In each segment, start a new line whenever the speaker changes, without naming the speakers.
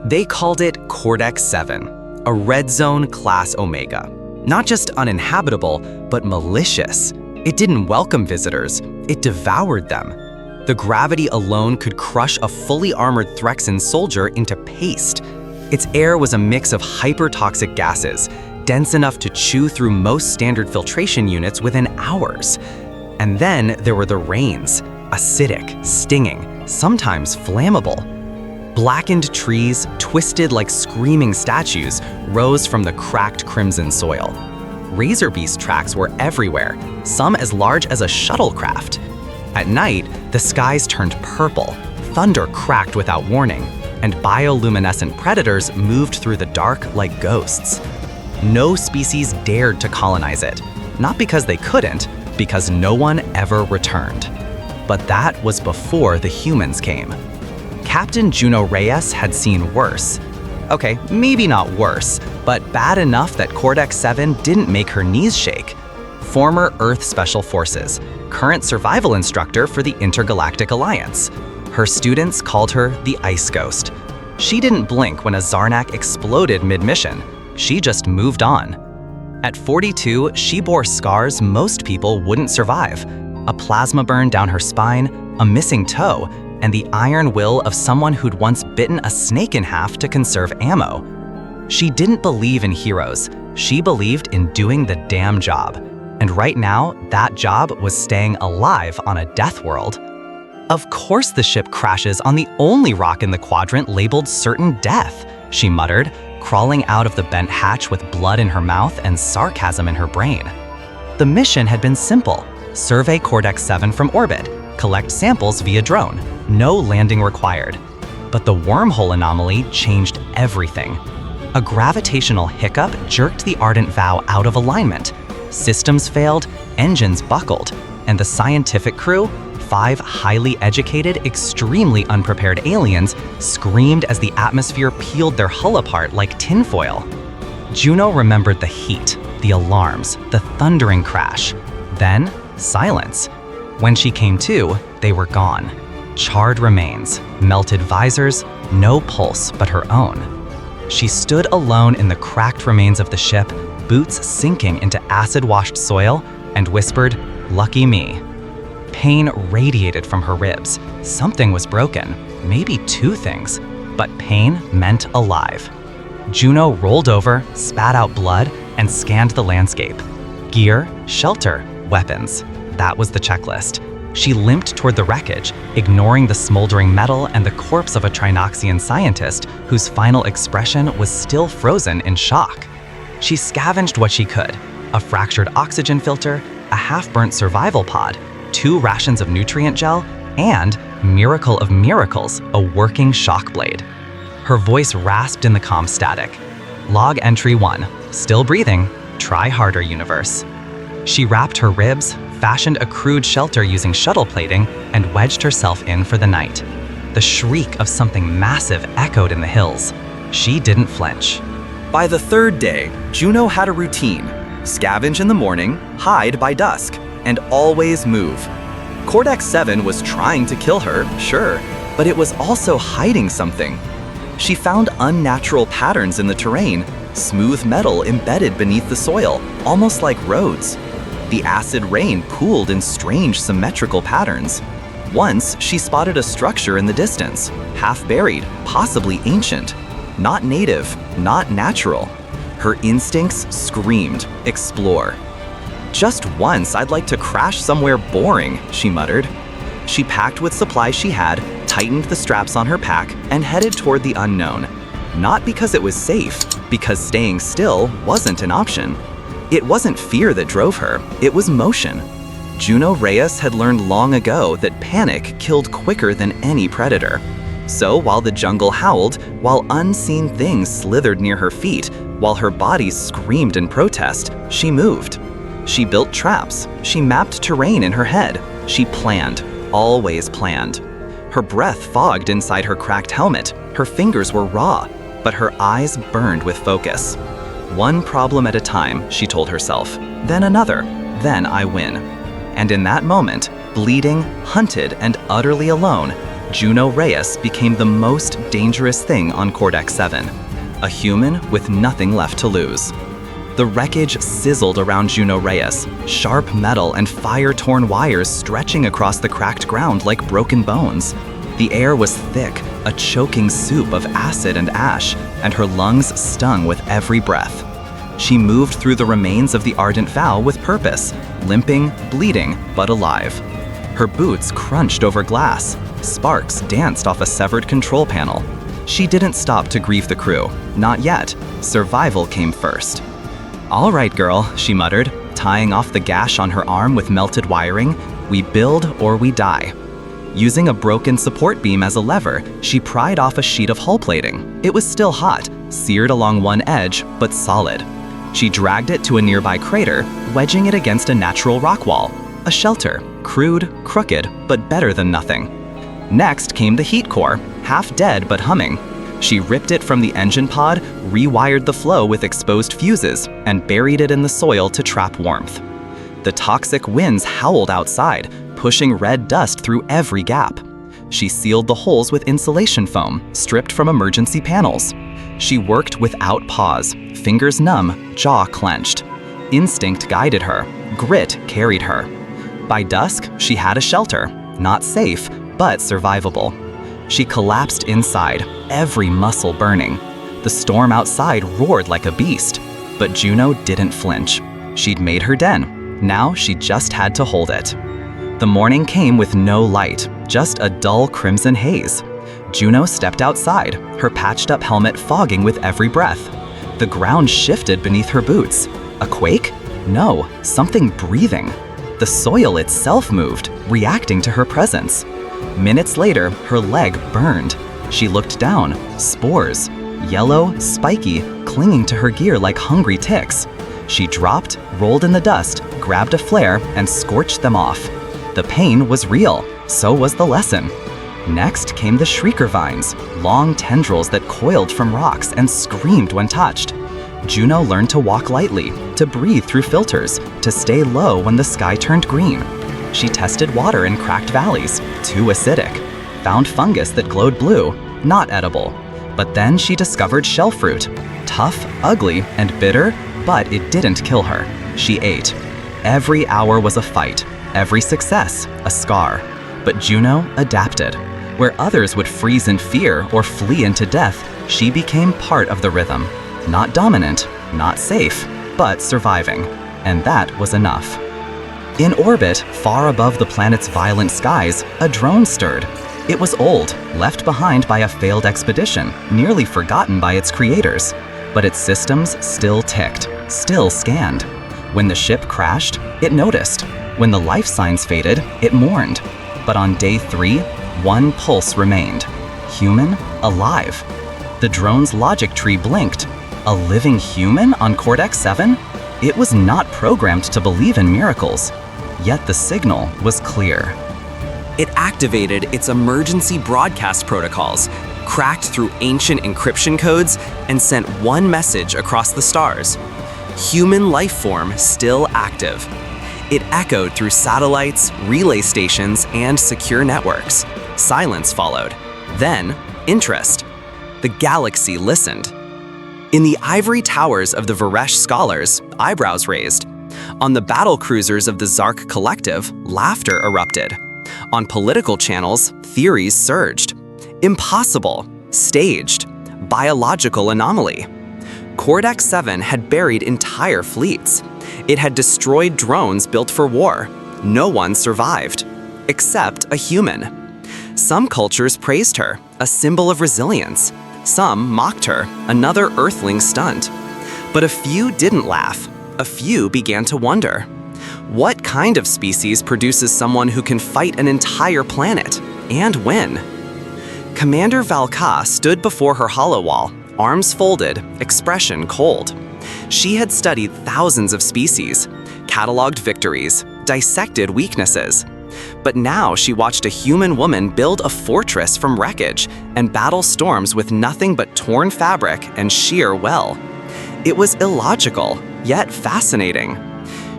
They called it Cortex 7, a red zone class Omega. Not just uninhabitable, but malicious. It didn't welcome visitors, it devoured them. The gravity alone could crush a fully armored Threxan soldier into paste. Its air was a mix of hyper-toxic gases, dense enough to chew through most standard filtration units within hours. And then there were the rains, acidic, stinging, sometimes flammable. Blackened trees, twisted like screaming statues, rose from the cracked crimson soil. Razor beast tracks were everywhere, some as large as a shuttlecraft. At night, the skies turned purple, thunder cracked without warning, and bioluminescent predators moved through the dark like ghosts. No species dared to colonize it, not because they couldn't, because no one ever returned. But that was before the humans came. Captain Juno Reyes had seen worse. Okay, maybe not worse, but bad enough that Cortex 7 didn't make her knees shake. Former Earth Special Forces, current survival instructor for the Intergalactic Alliance. Her students called her the Ice Ghost. She didn't blink when a Zarnak exploded mid-mission. She just moved on. At 42, she bore scars most people wouldn't survive. A plasma burn down her spine, a missing toe, and the iron will of someone who'd once bitten a snake in half to conserve ammo. She didn't believe in heroes. She believed in doing the damn job. And right now, that job was staying alive on a death world. Of course the ship crashes on the only rock in the quadrant labeled certain death, she muttered, crawling out of the bent hatch with blood in her mouth and sarcasm in her brain. The mission had been simple. Survey Cortex 7 from orbit, collect samples via drone, no landing required. But the wormhole anomaly changed everything. A gravitational hiccup jerked the Ardent Vow out of alignment. Systems failed, engines buckled, and the scientific crew, 5 highly educated, extremely unprepared aliens, screamed as the atmosphere peeled their hull apart like tinfoil. Juno remembered the heat, the alarms, the thundering crash. Then, silence. When she came to, they were gone. Charred remains, melted visors, no pulse but her own. She stood alone in the cracked remains of the ship, boots sinking into acid-washed soil, and whispered, "Lucky me." Pain radiated from her ribs. Something was broken, maybe 2 things, but pain meant alive. Juno rolled over, spat out blood, and scanned the landscape. Gear, shelter, weapons. That was the checklist. She limped toward the wreckage, ignoring the smoldering metal and the corpse of a Trinoxian scientist whose final expression was still frozen in shock. She scavenged what she could: a fractured oxygen filter, a half-burnt survival pod, 2 rations of nutrient gel, and, miracle of miracles, a working shock blade. Her voice rasped in the comm static. Log entry 1, still breathing, try harder, universe. She wrapped her ribs, fashioned a crude shelter using shuttle plating, and wedged herself in for the night. The shriek of something massive echoed in the hills. She didn't flinch.
By the 3rd day, Juno had a routine: scavenge in the morning, hide by dusk, and always move. Cortex 7 was trying to kill her, sure, but it was also hiding something. She found unnatural patterns in the terrain, smooth metal embedded beneath the soil, almost like roads. The acid rain pooled in strange symmetrical patterns. Once, she spotted a structure in the distance, half buried, possibly ancient. Not native, not natural. Her instincts screamed, explore. "Just once, I'd like to crash somewhere boring," she muttered. She packed with supplies she had, tightened the straps on her pack, and headed toward the unknown. Not because it was safe, because staying still wasn't an option. It wasn't fear that drove her, it was motion. Juno Reyes had learned long ago that panic killed quicker than any predator. So while the jungle howled, while unseen things slithered near her feet, while her body screamed in protest, she moved. She built traps, she mapped terrain in her head, she planned, always planned. Her breath fogged inside her cracked helmet, her fingers were raw, but her eyes burned with focus. One problem at a time, she told herself, then another, then I win. And in that moment, bleeding, hunted, and utterly alone, Juno Reyes became the most dangerous thing on Cortex-7, a human with nothing left to lose. The wreckage sizzled around Juno Reyes, sharp metal and fire-torn wires stretching across the cracked ground like broken bones. The air was thick, a choking soup of acid and ash, and her lungs stung with every breath. She moved through the remains of the ardent vow with purpose, limping, bleeding, but alive. Her boots crunched over glass. Sparks danced off a severed control panel. She didn't stop to grieve the crew. Not yet. Survival came first. "All right, girl," she muttered, tying off the gash on her arm with melted wiring. "We build or we die." Using a broken support beam as a lever, she pried off a sheet of hull plating. It was still hot, seared along one edge, but solid. She dragged it to a nearby crater, wedging it against a natural rock wall. A shelter, crude, crooked, but better than nothing. Next came the heat core, half dead but humming. She ripped it from the engine pod, rewired the flow with exposed fuses, and buried it in the soil to trap warmth. The toxic winds howled outside, pushing red dust through every gap. She sealed the holes with insulation foam, stripped from emergency panels. She worked without pause, fingers numb, jaw clenched. Instinct guided her, grit carried her. By dusk, she had a shelter, not safe, but survivable. She collapsed inside, every muscle burning. The storm outside roared like a beast, but Juno didn't flinch. She'd made her den. Now she just had to hold it. The morning came with no light, just a dull crimson haze. Juno stepped outside, her patched-up helmet fogging with every breath. The ground shifted beneath her boots. A quake? No, something breathing. The soil itself moved, reacting to her presence. Minutes later, her leg burned. She looked down, spores, yellow, spiky, clinging to her gear like hungry ticks. She dropped, rolled in the dust, grabbed a flare, and scorched them off. The pain was real, so was the lesson. Next came the shrieker vines, long tendrils that coiled from rocks and screamed when touched. Juno learned to walk lightly, to breathe through filters, to stay low when the sky turned green. She tested water in cracked valleys, too acidic. Found fungus that glowed blue, not edible. But then she discovered shell fruit. Tough, ugly, and bitter, but it didn't kill her. She ate. Every hour was a fight, every success a scar. But Juno adapted. Where others would freeze in fear or flee into death, she became part of the rhythm. Not dominant, not safe, but surviving. And that was enough. In orbit, far above the planet's violent skies, a drone stirred. It was old, left behind by a failed expedition, nearly forgotten by its creators. But its systems still ticked, still scanned. When the ship crashed, it noticed. When the life signs faded, it mourned. But on day 3, one pulse remained. Human, alive. The drone's logic tree blinked. A living human on Cortex-7? It was not programmed to believe in miracles. Yet the signal was clear.
It activated its emergency broadcast protocols, cracked through ancient encryption codes, and sent one message across the stars. Human life form still active. It echoed through satellites, relay stations, and secure networks. Silence followed. Then, interest. The galaxy listened. In the ivory towers of the Varesh scholars, eyebrows raised. On the battle cruisers of the Zark Collective, laughter erupted. On political channels, theories surged. Impossible. Staged. Biological anomaly. Cortex-7 had buried entire fleets. It had destroyed drones built for war. No one survived. Except a human. Some cultures praised her, a symbol of resilience. Some mocked her, another Earthling stunt. But a few didn't laugh. A few began to wonder. What kind of species produces someone who can fight an entire planet? And win? Commander Valka stood before her holowall, arms folded, expression cold. She had studied thousands of species, cataloged victories, dissected weaknesses. But now she watched a human woman build a fortress from wreckage and battle storms with nothing but torn fabric and sheer will. It was illogical, yet fascinating.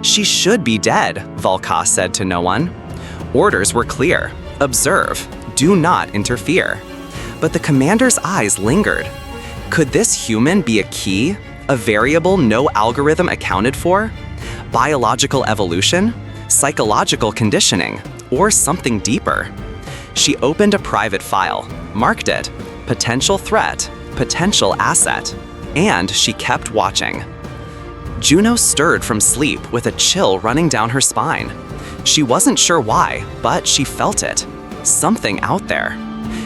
She should be dead, Valka said to no one. Orders were clear. Observe.
"Do not interfere." But the commander's eyes lingered. Could this human be a key, a variable no algorithm accounted for? Biological evolution? Psychological conditioning? Or something deeper? She opened a private file, marked it, potential threat, potential asset, and she kept watching. Juno stirred from sleep with a chill running down her spine. She wasn't sure why, but she felt it. Something out there.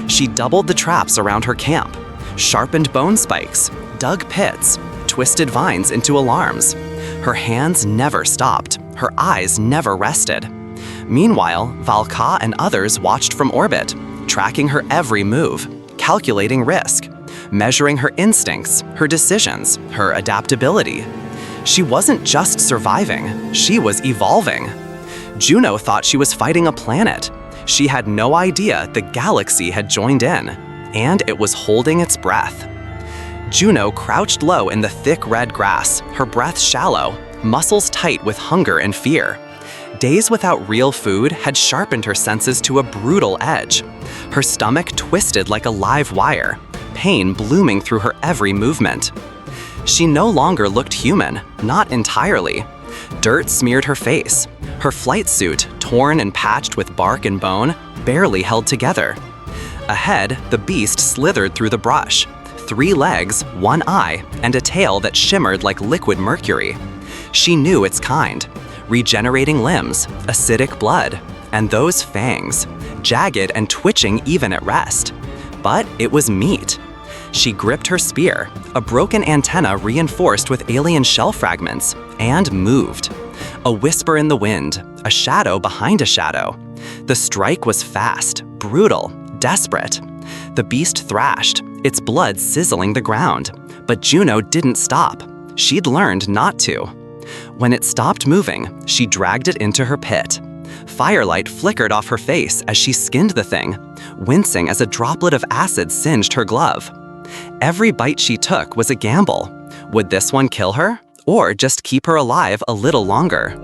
She doubled the traps around her camp, sharpened bone spikes, dug pits, twisted vines into alarms. Her hands never stopped. Her eyes never rested. Meanwhile, Valka and others watched from orbit, tracking her every move, calculating risk, measuring her instincts, her decisions, her adaptability. She wasn't just surviving, she was evolving. Juno thought she was fighting a planet. She had no idea the galaxy had joined in, and it was holding its breath. Juno crouched low in the thick red grass, her breath shallow, muscles tight with hunger and fear. Days without real food had sharpened her senses to a brutal edge. Her stomach twisted like a live wire, pain blooming through her every movement. She no longer looked human, not entirely. Dirt smeared her face. Her flight suit, torn and patched with bark and bone, barely held together. Ahead, the beast slithered through the brush. 3 legs, 1 eye, and a tail that shimmered like liquid mercury. She knew its kind. Regenerating limbs, acidic blood, and those fangs, jagged and twitching even at rest. But it was meat. She gripped her spear, a broken antenna reinforced with alien shell fragments, and moved. A whisper in the wind, a shadow behind a shadow. The strike was fast, brutal, desperate. The beast thrashed, its blood sizzling the ground. But Juno didn't stop. She'd learned not to. When it stopped moving, she dragged it into her pit. Firelight flickered off her face as she skinned the thing, wincing as a droplet of acid singed her glove. Every bite she took was a gamble. Would this one kill her, or just keep her alive a little longer?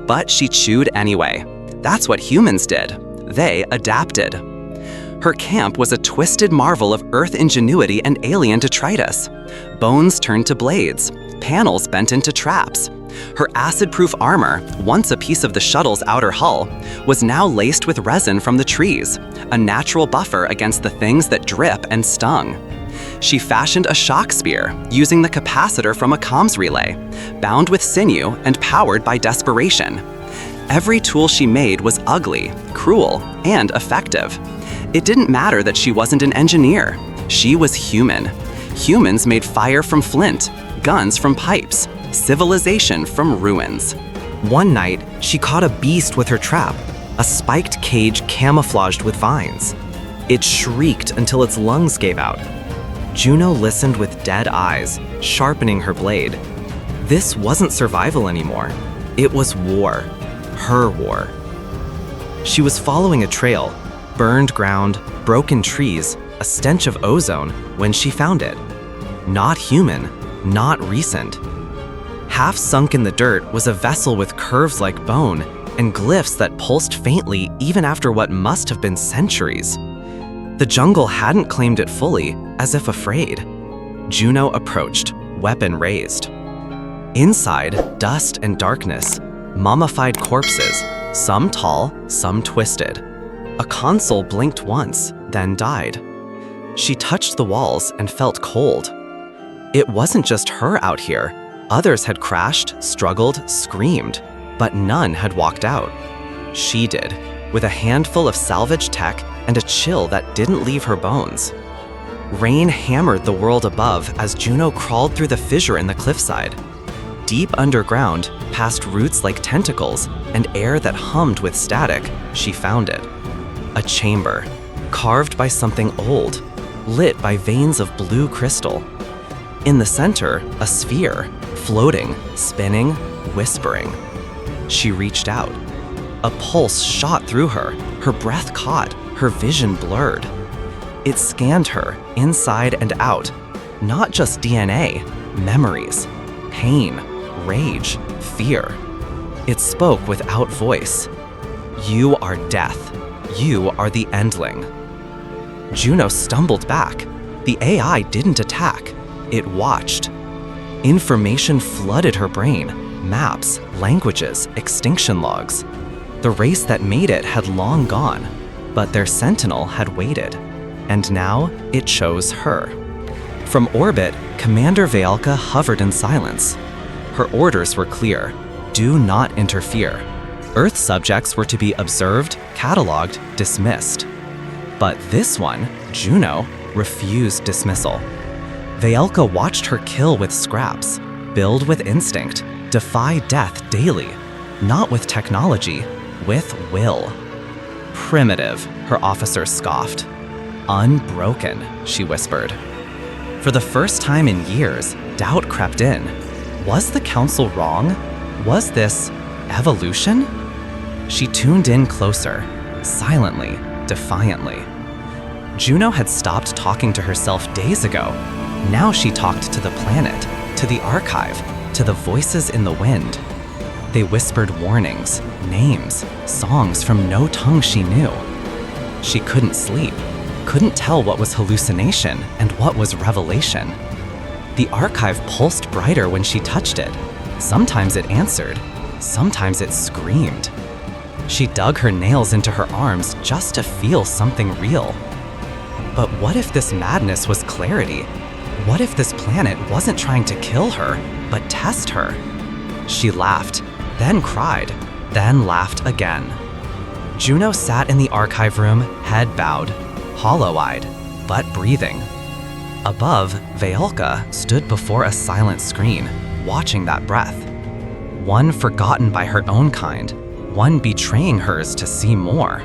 But she chewed anyway. That's what humans did. They adapted. Her camp was a twisted marvel of Earth ingenuity and alien detritus. Bones turned to blades, panels bent into traps. Her acid-proof armor, once a piece of the shuttle's outer hull, was now laced with resin from the trees, a natural buffer against the things that drip and stung. She fashioned a shock spear using the capacitor from a comms relay, bound with sinew and powered by desperation. Every tool she made was ugly, cruel, and effective. It didn't matter that she wasn't an engineer. She was human. Humans made fire from flint, guns from pipes, civilization from ruins. One night, she caught a beast with her trap, a spiked cage camouflaged with vines. It shrieked until its lungs gave out. Juno listened with dead eyes, sharpening her blade. This wasn't survival anymore. It was war. Her war. She was following a trail, burned ground, broken trees, a stench of ozone, when she found it. Not human, not recent. Half sunk in the dirt was a vessel with curves like bone and glyphs that pulsed faintly even after what must have been centuries. The jungle hadn't claimed it fully, as if afraid. Juno approached, weapon raised. Inside, dust and darkness, mummified corpses, some tall, some twisted. A console blinked once, then died. She touched the walls and felt cold. It wasn't just her out here. Others had crashed, struggled, screamed, but none had walked out. She did, with a handful of salvage tech and a chill that didn't leave her bones. Rain hammered the world above as Juno crawled through the fissure in the cliffside. Deep underground, past roots like tentacles and air that hummed with static, she found it. A chamber, carved by something old, lit by veins of blue crystal. In the center, a sphere, floating, spinning, whispering. She reached out. A pulse shot through her breath caught, her vision blurred. It scanned her, inside and out. Not just DNA, memories, pain, rage, fear. It spoke without voice. You are death. You are the endling.
Juno stumbled back. The AI didn't attack. It watched. Information flooded her brain. Maps, languages, extinction logs. The race that made it had long gone, but their sentinel had waited. And now it chose her. From orbit, Commander Vealka hovered in silence. Her orders were clear. Do not interfere. Earth subjects were to be observed, cataloged, dismissed. But this one, Juno, refused dismissal. Vealka watched her kill with scraps, build with instinct, defy death daily, not with technology, with will. Primitive, her officers scoffed. Unbroken, she whispered. For the first time in years, doubt crept in. Was the council wrong? Was this evolution? She tuned in closer, silently, defiantly. Juno had stopped talking to herself days ago. Now she talked to the planet, to the archive, to the voices in the wind. They whispered warnings, names, songs from no tongue she knew. She couldn't sleep, couldn't tell what was hallucination and what was revelation. The archive pulsed brighter when she touched it. Sometimes it answered, sometimes it screamed. She dug her nails into her arms just to feel something real. But what if this madness was clarity? What if this planet wasn't trying to kill her, but test her? She laughed, then cried, then laughed again. Juno sat in the archive room, head bowed, hollow-eyed, but breathing. Above, Vealka stood before a silent screen, watching that breath. One forgotten by her own kind, one betraying hers to see more.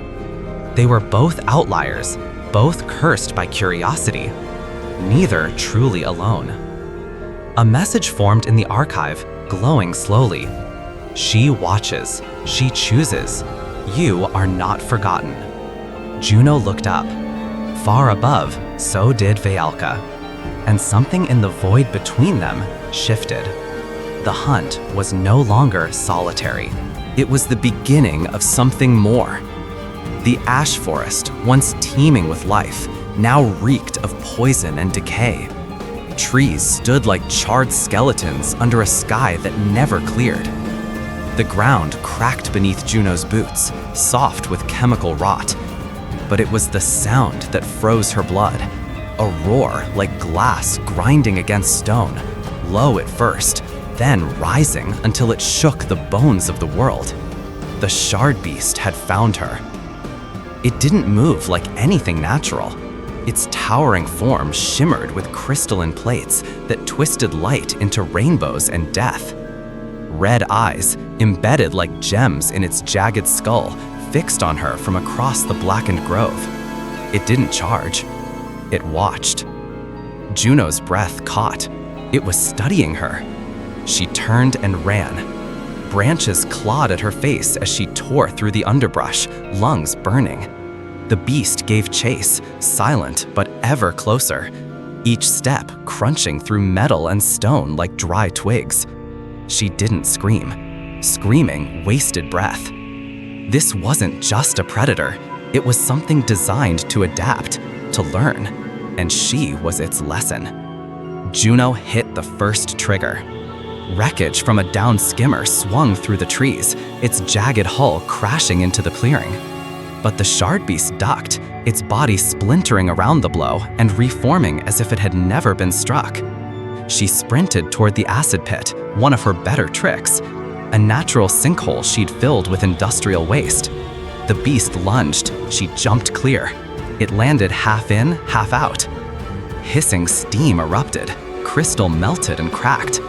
They were both outliers, both cursed by curiosity, neither truly alone. A message formed in the archive, glowing slowly. She watches, she chooses. You are not forgotten. Juno looked up. Far above, so did Vealka. And something in the void between them shifted. The hunt was no longer solitary. It was the beginning of something more. The ash forest, once teeming with life, now reeked of poison and decay. Trees stood like charred skeletons under a sky that never cleared. The ground cracked beneath Juno's boots, soft with chemical rot. But it was the sound that froze her blood. A roar like glass grinding against stone, low at first, then rising until it shook the bones of the world. The shard beast had found her. It didn't move like anything natural. Its towering form shimmered with crystalline plates that twisted light into rainbows and death. Red eyes, embedded like gems in its jagged skull, fixed on her from across the blackened grove. It didn't charge. It watched. Juno's breath caught. It was studying her. She turned and ran. Branches clawed at her face as she tore through the underbrush, lungs burning. The beast gave chase, silent but ever closer, each step crunching through metal and stone like dry twigs. She didn't scream. Screaming wasted breath. This wasn't just a predator. It was something designed to adapt, to learn, and she was its lesson. Juno hit the first trigger. Wreckage from a downed skimmer swung through the trees, its jagged hull crashing into the clearing. But the shard beast ducked, its body splintering around the blow and reforming as if it had never been struck. She sprinted toward the acid pit, one of her better tricks, a natural sinkhole she'd filled with industrial waste. The beast lunged, she jumped clear. It landed half in, half out. Hissing steam erupted, crystal melted and cracked.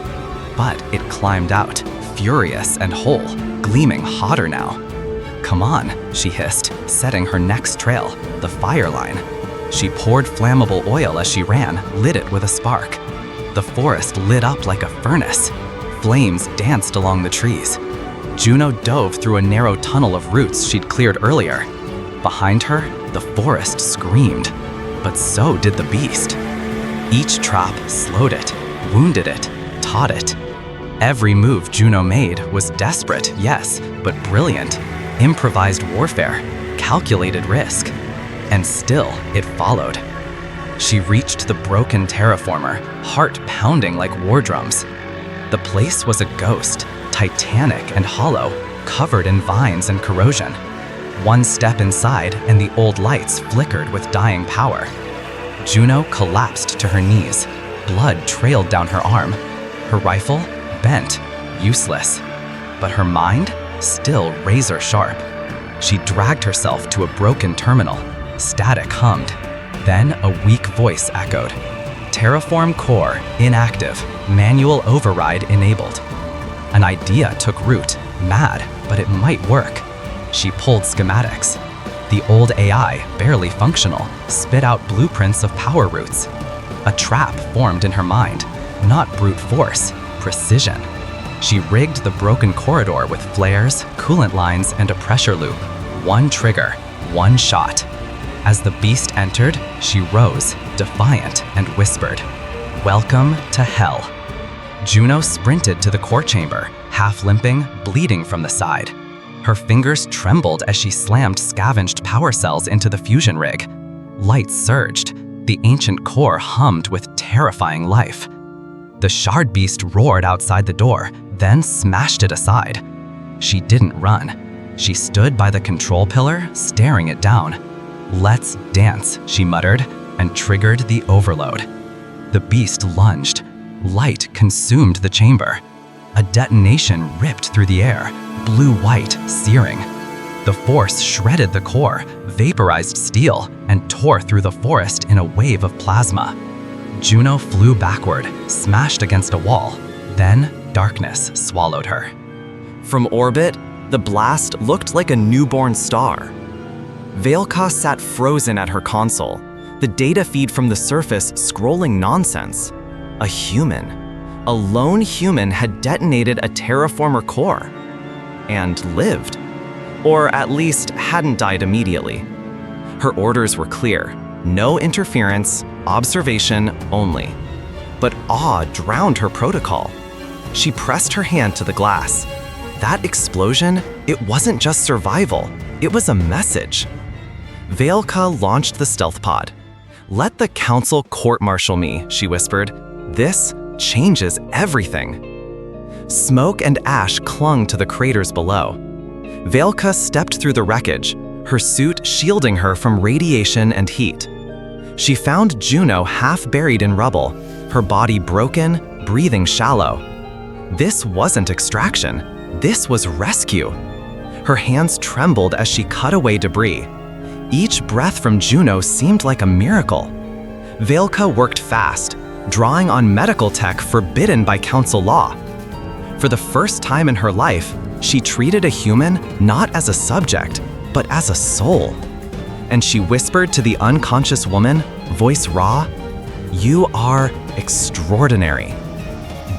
But it climbed out, furious and whole, gleaming hotter now. "Come on," she hissed, setting her next trail, the fire line. She poured flammable oil as she ran, lit it with a spark. The forest lit up like a furnace. Flames danced along the trees. Juno dove through a narrow tunnel of roots she'd cleared earlier. Behind her, the forest screamed, but so did the beast. Each trap slowed it, wounded it, taught it. Every move Juno made was desperate, yes, but brilliant. Improvised warfare, calculated risk. and still it followed. She reached the broken terraformer, heart pounding like war drums. The place was a ghost, titanic and hollow, covered in vines and corrosion. One step inside and the old lights flickered with dying power. Juno collapsed to her knees. Blood trailed down her arm. Her rifle bent, useless. But her mind still razor sharp. She dragged herself to a broken terminal. Static hummed. Then a weak voice echoed. Terraform core inactive, manual override enabled. An idea took root, mad, but it might work. She pulled schematics. The old AI, barely functional, spit out blueprints of power routes. A trap formed in her mind, not brute force, precision. She rigged the broken corridor with flares, coolant lines, and a pressure loop. One trigger, one shot. As the beast entered, she rose, defiant, and whispered, "Welcome to hell." Juno sprinted to the core chamber, half limping, bleeding from the side. Her fingers trembled as she slammed scavenged power cells into the fusion rig. Lights surged. The ancient core hummed with terrifying life. The shard beast roared outside the door, then smashed it aside. She didn't run. She stood by the control pillar, staring it down. "Let's dance," she muttered, and triggered the overload. The beast lunged. Light consumed the chamber. A detonation ripped through the air, blue-white, searing. The force shredded the core, vaporized steel, and tore through the forest in a wave of plasma. Juno flew backward, smashed against a wall. Then darkness swallowed her.
From orbit, the blast looked like a newborn star. Veilka sat frozen at her console, the data feed from the surface scrolling nonsense. A human. A lone human had detonated a terraformer core. And lived. Or at least hadn't died immediately. Her orders were clear. No interference, observation only. But awe drowned her protocol. She pressed her hand to the glass. That explosion, it wasn't just survival, it was a message. Veilka launched the stealth pod. "Let the council court-martial me," she whispered. "This changes everything." Smoke and ash clung to the craters below. Veilka stepped through the wreckage, her suit shielding her from radiation and heat. She found Juno half buried in rubble, her body broken, breathing shallow. This wasn't extraction, this was rescue. Her hands trembled as she cut away debris. Each breath from Juno seemed like a miracle. Veilka worked fast, drawing on medical tech forbidden by council law. For the first time in her life, she treated a human not as a subject, but as a soul. And she whispered to the unconscious woman, voice raw, "You are extraordinary."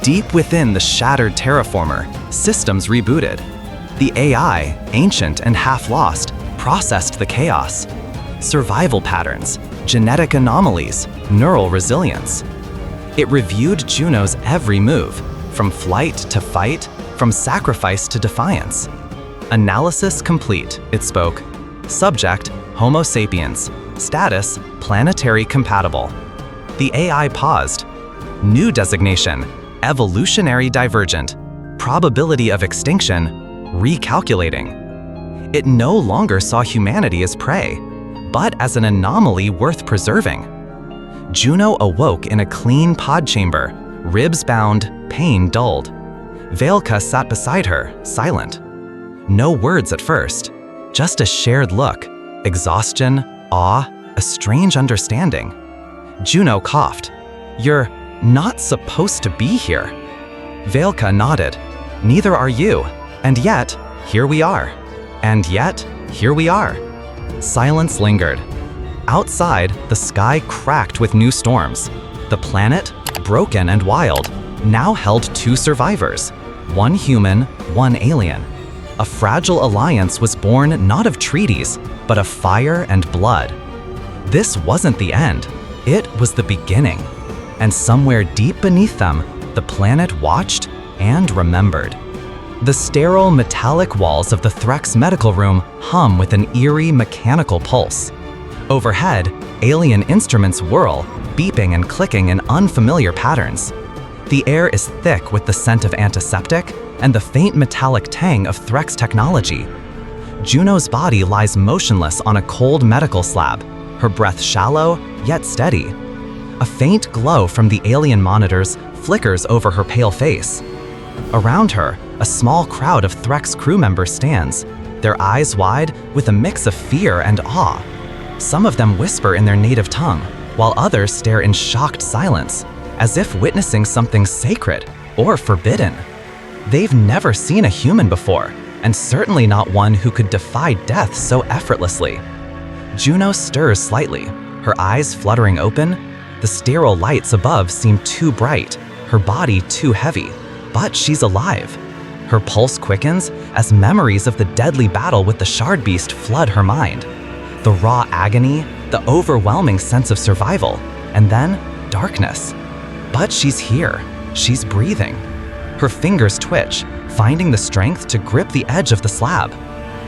Deep within the shattered terraformer, systems rebooted. The AI, ancient and half lost, processed the chaos. Survival patterns, genetic anomalies, neural resilience. It reviewed Juno's every move, from flight to fight, from sacrifice to defiance. Analysis complete, it spoke. Subject, Homo sapiens. Status, planetary compatible. The AI paused. New designation, evolutionary divergent. Probability of extinction, recalculating. It no longer saw humanity as prey, but as an anomaly worth preserving. Juno awoke in a clean pod chamber, ribs bound, pain dulled. Veilka sat beside her, silent. No words at first, just a shared look, exhaustion, awe, a strange understanding. Juno coughed. "You're not supposed to be here." Veilka nodded. "Neither are you, and yet, here we are. And yet, here we are." Silence lingered. Outside, the sky cracked with new storms. The planet, broken and wild, now held two survivors, one human, one alien. A fragile alliance was born not of treaties, but of fire and blood. This wasn't the end, it was the beginning. And somewhere deep beneath them, the planet watched and remembered. The sterile metallic walls of the Threx medical room hum with an eerie mechanical pulse.
Overhead, alien instruments whirl, beeping and clicking in unfamiliar patterns. The air is thick with the scent of antiseptic and the faint metallic tang of Threx technology. Juno's body lies motionless on a cold medical slab, her breath shallow yet steady. A faint glow from the alien monitors flickers over her pale face. Around her, a small crowd of Threx crew members stands, their eyes wide with a mix of fear and awe. Some of them whisper in their native tongue, while others stare in shocked silence, as if witnessing something sacred or forbidden. They've never seen a human before, and certainly not one who could defy death so effortlessly. Juno stirs slightly, her eyes fluttering open. The sterile lights above seem too bright, her body too heavy, but she's alive. Her pulse quickens as memories of the deadly battle with the Shard Beast flood her mind. The raw agony, the overwhelming sense of survival, and then darkness. But she's here, she's breathing. Her fingers twitch, finding the strength to grip the edge of the slab.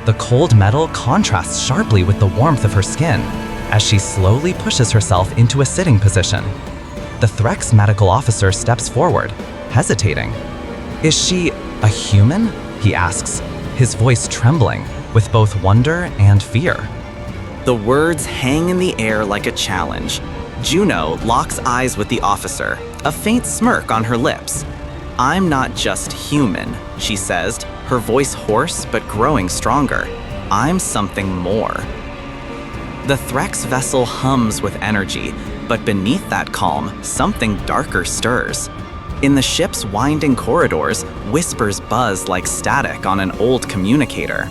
The cold metal contrasts sharply with the warmth of her skin as she slowly pushes herself into a sitting position. The Threx medical officer steps forward, hesitating. "Is she a human?" he asks, his voice trembling with both wonder and fear.
The words hang in the air like a challenge. Juno locks eyes with the officer, a faint smirk on her lips. "I'm not just human," she says, her voice hoarse but growing stronger. "I'm something more." The Threx vessel hums with energy, but beneath that calm, something darker stirs. In the ship's winding corridors, whispers buzz like static on an old communicator.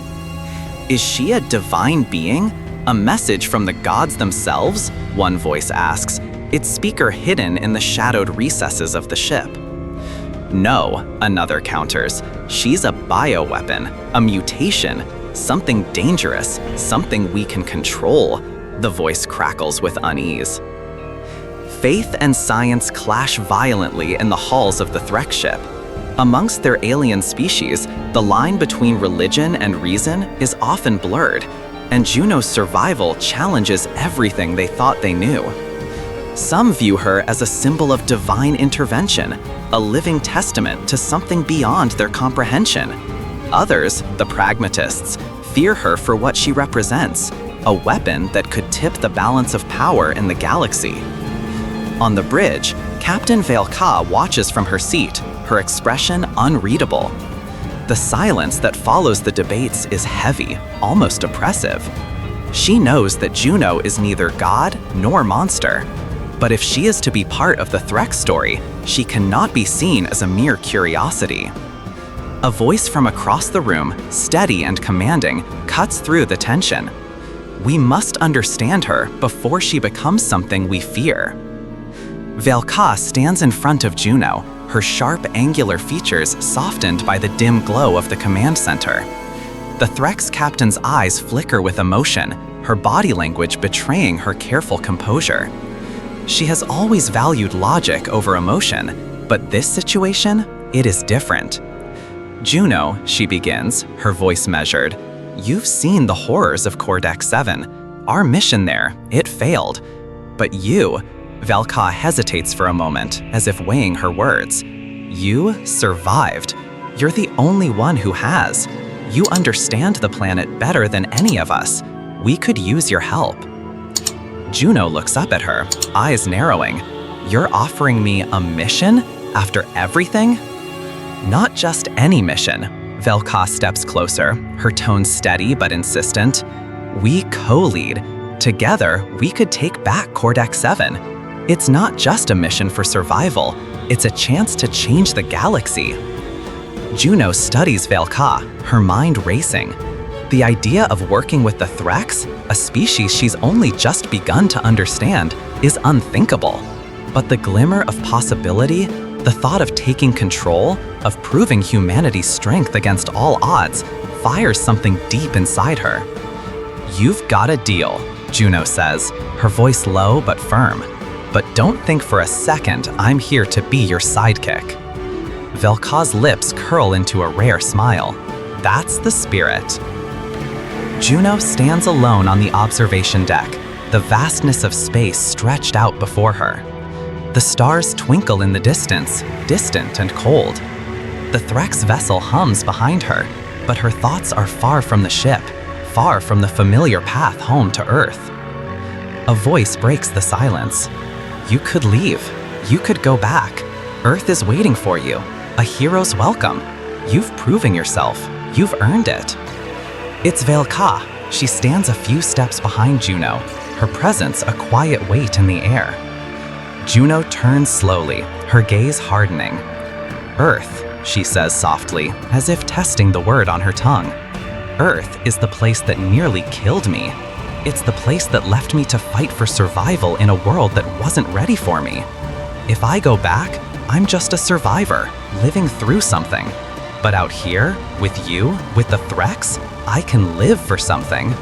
Is she a divine being? A message from the gods themselves? One voice asks, its speaker hidden in the shadowed recesses of the ship. No, another counters. She's a bioweapon, a mutation, something dangerous, something we can control. The voice crackles with unease. Faith and science clash violently in the halls of the Threx ship. Amongst their alien species, the line between religion and reason is often blurred, and Juno's survival challenges everything they thought they knew. Some view her as a symbol of divine intervention, a living testament to something beyond their comprehension. Others, the pragmatists, fear her for what she represents, a weapon that could tip the balance of power in the galaxy. On the bridge, Captain Velka watches from her seat, her expression unreadable. The silence that follows the debates is heavy, almost oppressive. She knows that Juno is neither god nor monster. But if she is to be part of the Threx story, she cannot be seen as a mere curiosity. A voice from across the room, steady and commanding, cuts through the tension. We must understand her before she becomes something we fear. Velka stands in front of Juno, her sharp, angular features softened by the dim glow of the command center. The Threx captain's eyes flicker with emotion, her body language betraying her careful composure. She has always valued logic over emotion, but this situation, it is different. Juno, she begins, her voice measured, you've seen the horrors of Cordex 7. Our mission there, it failed. But you, Velka hesitates for a moment, as if weighing her words. You survived. You're the only one who has. You understand the planet better than any of us. We could use your help. Juno looks up at her, eyes narrowing. You're offering me a mission after everything? Not just any mission. Velka steps closer, her tone steady but insistent. We co-lead. Together, we could take back Cordex 7. It's not just a mission for survival, it's a chance to change the galaxy. Juno studies Velka, her mind racing. The idea of working with the Threx, a species she's only just begun to understand, is unthinkable. But the glimmer of possibility, the thought of taking control, of proving humanity's strength against all odds, fires something deep inside her. You've got a deal, Juno says, her voice low but firm. But don't think for a second I'm here to be your sidekick. Velka's lips curl into a rare smile. That's the spirit. Juno stands alone on the observation deck,
The vastness of space stretched out before her. The stars twinkle in the distance, distant and cold. The Threx vessel hums behind her, but her thoughts are far from the ship, far from the familiar path home to Earth. A voice breaks the silence. You could leave. You could go back. Earth is waiting for you. A hero's welcome. You've proven yourself. You've earned it. It's Velka. She stands a few steps behind Juno, her presence a quiet weight in the air. Juno turns slowly, her gaze hardening. Earth, she says softly, as if testing the word on her tongue. Earth is the place that nearly killed me. It's the place that left me to fight for survival in a world that wasn't ready for me. If I go back, I'm just a survivor, living through something. But out here, with you, with the Threx, I can live for something.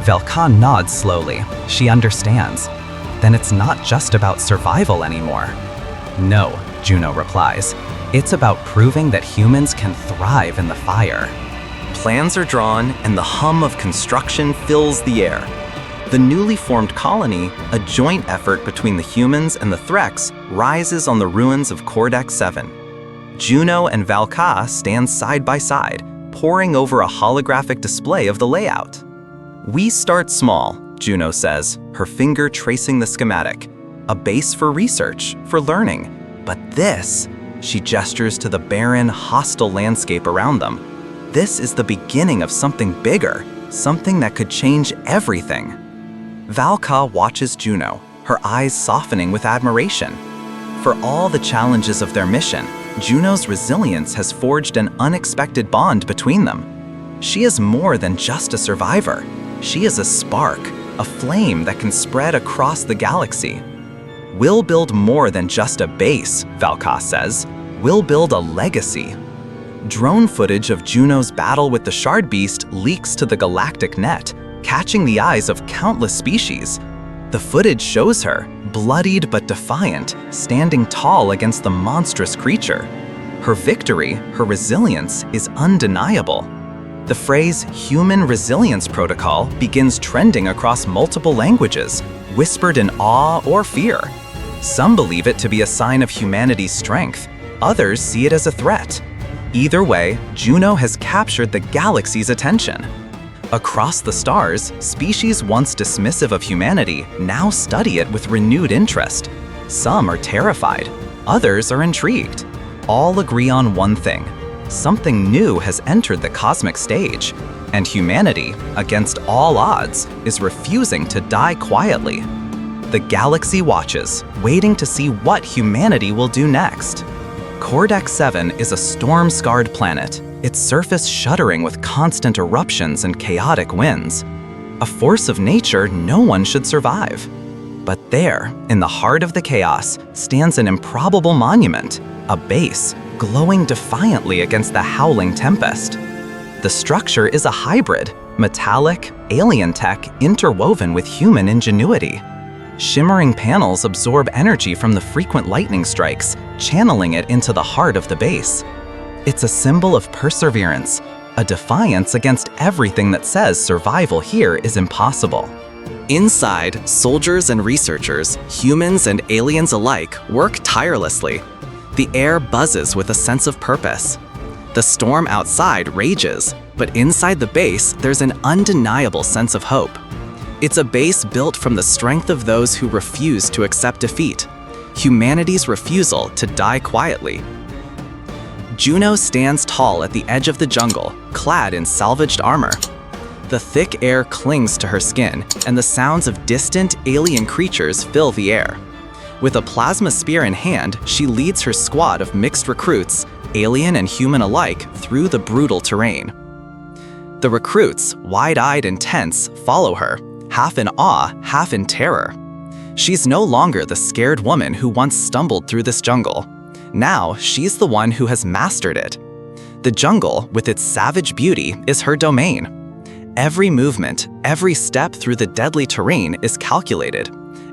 Velka nods slowly. She understands. Then it's not just about survival anymore. No, Juno replies. It's about proving that humans can thrive in the fire.
Plans are drawn and the hum of construction fills the air. The newly formed colony, a joint effort between the humans and the Threx, rises on the ruins of Cordex 7. Juno and Velka stand side by side, poring over a holographic display of the layout. We start small, Juno says, her finger tracing the schematic. A base for research, for learning. But this, she gestures to the barren, hostile landscape around them. This is the beginning of something bigger, something that could change everything. Velka watches Juno, her eyes softening with admiration. For all the challenges of their mission, Juno's resilience has forged an unexpected bond between them. She is more than just a survivor. She is a spark, a flame that can spread across the galaxy. We'll build more than just a base, Velka says. We'll build a legacy. Drone footage of Juno's battle with the Shard Beast leaks to the galactic net, catching the eyes of countless species. The footage shows her, bloodied but defiant, standing tall against the monstrous creature. Her victory, her resilience, is undeniable. The phrase "human resilience protocol" begins trending across multiple languages, whispered in awe or fear. Some believe it to be a sign of humanity's strength. Others see it as a threat. Either way, Juno has captured the galaxy's attention. Across the stars, species once dismissive of humanity now study it with renewed interest. Some are terrified, others are intrigued. All agree on one thing: something new has entered the cosmic stage, and humanity, against all odds, is refusing to die quietly. The galaxy watches, waiting to see what humanity will do next. Cordex 7 is a storm-scarred planet, its surface shuddering with constant eruptions and chaotic winds. A force of nature no one should survive. But there, in the heart of the chaos, stands an improbable monument, a base, glowing defiantly against the howling tempest. The structure is a hybrid, metallic, alien tech interwoven with human ingenuity. Shimmering panels absorb energy from the frequent lightning strikes, channeling it into the heart of the base. It's a symbol of perseverance, a defiance against everything that says survival here is impossible. Inside, soldiers and researchers, humans and aliens alike, work tirelessly. The air buzzes with a sense of purpose. The storm outside rages, but inside the base, there's an undeniable sense of hope. It's a base built from the strength of those who refuse to accept defeat, humanity's refusal to die quietly. Juno stands tall at the edge of the jungle, clad in salvaged armor. The thick air clings to her skin, and the sounds of distant, alien creatures fill the air. With a plasma spear in hand, she leads her squad of mixed recruits, alien and human alike, through the brutal terrain. The recruits, wide-eyed and tense, follow her, half in awe, half in terror. She's no longer the scared woman who once stumbled through this jungle. Now, she's the one who has mastered it. The jungle, with its savage beauty, is her domain. Every movement, every step through the deadly terrain is calculated.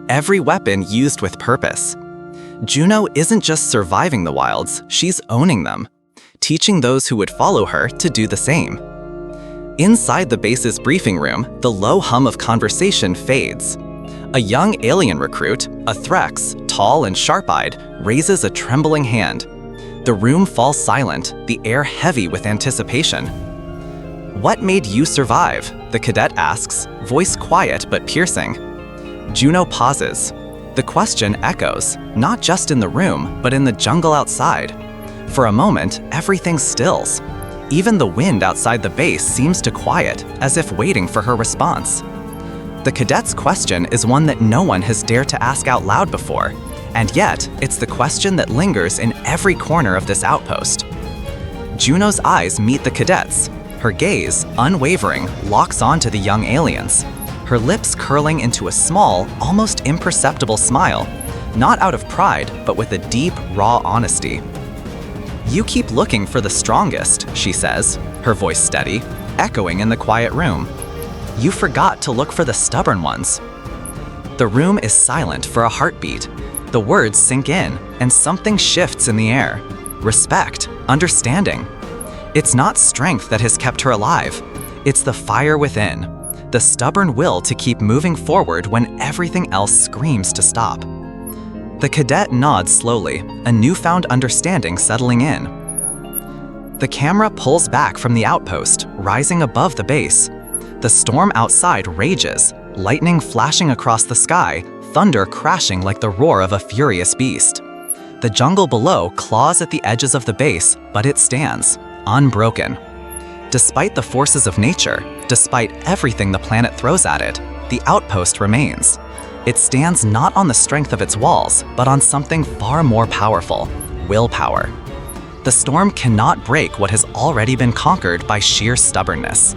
Every weapon used with purpose. Juno isn't just surviving the wilds, she's owning them, teaching those who would follow her to do the same. Inside the base's briefing room, the low hum of conversation fades. A young alien recruit, a Threx, tall and sharp-eyed, raises a trembling hand. The room falls silent, the air heavy with anticipation. "What made you survive?" the cadet asks, voice quiet but piercing. Juno pauses. The question echoes, not just in the room, but in the jungle outside. For a moment, everything stills. Even the wind outside the base seems to quiet, as if waiting for her response. The cadet's question is one that no one has dared to ask out loud before, and yet it's the question that lingers in every corner of this outpost. Juno's eyes meet the cadet's. Her gaze, unwavering, locks onto the young aliens, her lips curling into a small, almost imperceptible smile, not out of pride, but with a deep, raw honesty. "You keep looking for the strongest," she says, her voice steady, echoing in the quiet room. "You forgot to look for the stubborn ones." The room is silent for a heartbeat. The words sink in, and something shifts in the air. Respect, understanding. It's not strength that has kept her alive. It's the fire within, the stubborn will to keep moving forward when everything else screams to stop. The cadet nods slowly, a newfound understanding settling in. The camera pulls back from the outpost, rising above the base. The storm outside rages, lightning flashing across the sky, thunder crashing like the roar of a furious beast. The jungle below claws at the edges of the base, but it stands, unbroken. Despite the forces of nature, despite everything the planet throws at it, the outpost remains. It stands not on the strength of its walls, but on something far more powerful: willpower. The storm cannot break what has already been conquered by sheer stubbornness.